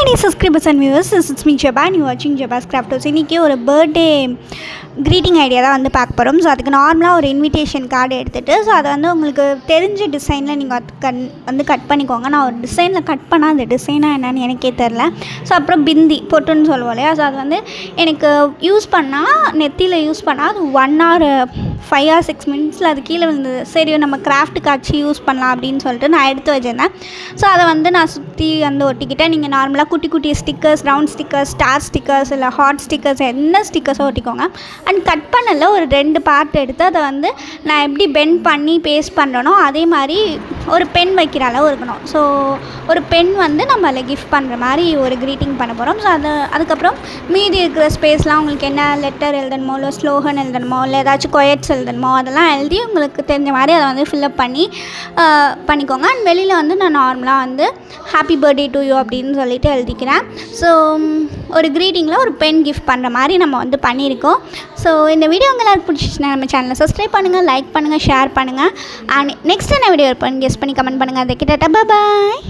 dear subscribers and viewers, this is me Jeba and you are watching Jeba's Craft House. இன்றைக்கி ஒரு birthday greeting idea தான் வந்து பார்க்க போகிறோம். ஸோ அதுக்கு நார்மலாக ஒரு இன்விடேஷன் கார்டு எடுத்துகிட்டு ஸோ அதை வந்து உங்களுக்கு தெரிஞ்ச டிசைனில் நீங்கள் கட் பண்ணிக்கோங்க. நான் ஒரு டிசைனில் கட் பண்ணால் அந்த டிசைனாக என்னன்னு எனக்கே தெரில. ஸோ அப்புறம் பிந்தி பொட்டுன்னு சொல்லுவோம் இல்லையா, ஸோ அது வந்து எனக்கு யூஸ் பண்ணால் நெத்தியில் யூஸ் பண்ணால் அது 1 hour 5 or 6 minutesல அது கீழே விழுந்தது. சரி நம்ம கிராஃப்ட்டுக்கு ஆச்சு யூஸ் பண்ணலாம் அப்படின்னு சொல்லிட்டு நான் எடுத்து வச்சுருந்தேன். ஸோ அதை வந்து நான் சுற்றி வந்து ஒட்டிக்கிட்டேன். நீங்கள் நார்மலாக குட்டி குட்டி stickers, round stickers, star stickers, இல்லை ஹார்ட் ஸ்டிக்கர்ஸ், என்ன ஸ்டிக்கர்ஸோ ஒட்டிக்கோங்க. அண்ட் கட் பண்ணல ஒரு 2 பார்ட் எடுத்து அதை வந்து நான் எப்படி பெண்ட் பண்ணி பேஸ்ட் பண்ணுறனோ அதே மாதிரி ஒரு பென் வைக்கிற அளவு இருக்கணும். ஸோ ஒரு பென் வந்து நம்ம அதில் கிஃப்ட் பண்ணுற மாதிரி ஒரு க்ரீட்டிங் பண்ண போகிறோம். ஸோ அதுக்கப்புறம் மீதி இருக்கிற ஸ்பேஸ்லாம் உங்களுக்கு என்ன லெட்டர் எழுதணுமோ, இல்லை ஸ்லோகன் எழுதணுமோ, இல்லை ஏதாச்சும் கொயட்ஸ் எழுதணுமோ அதெல்லாம் எழுதி உங்களுக்கு தெரிஞ்ச மாதிரி அதை வந்து ஃபில்லப் பண்ணிக்கோங்க. அண்ட் வெளியில் வந்து நான் நார்மலாக வந்து ஹாப்பி பர்த்டே டு யூ அப்படின்னு சொல்லிட்டு எழுதிக்கிறேன். ஸோ ஒரு க்ரீட்டிங்கில் ஒரு பென் கிஃப்ட் பண்ணுற மாதிரி நம்ம வந்து பண்ணியிருக்கோம். ஸோ இந்த வீடியோ உங்களுக்கு பிடிச்சிச்சுன்னா நம்ம சேனலை சப்ஸ்கிரைப் பண்ணுங்கள், லைக் பண்ணுங்கள், ஷேர் பண்ணுங்கள். அண்ட் நெக்ஸ்ட் என்ன வீடியோ இருப்பேன் கெஸ் பண்ணி கமெண்ட் பண்ணுங்கள். அதை கிட்ட பாய்.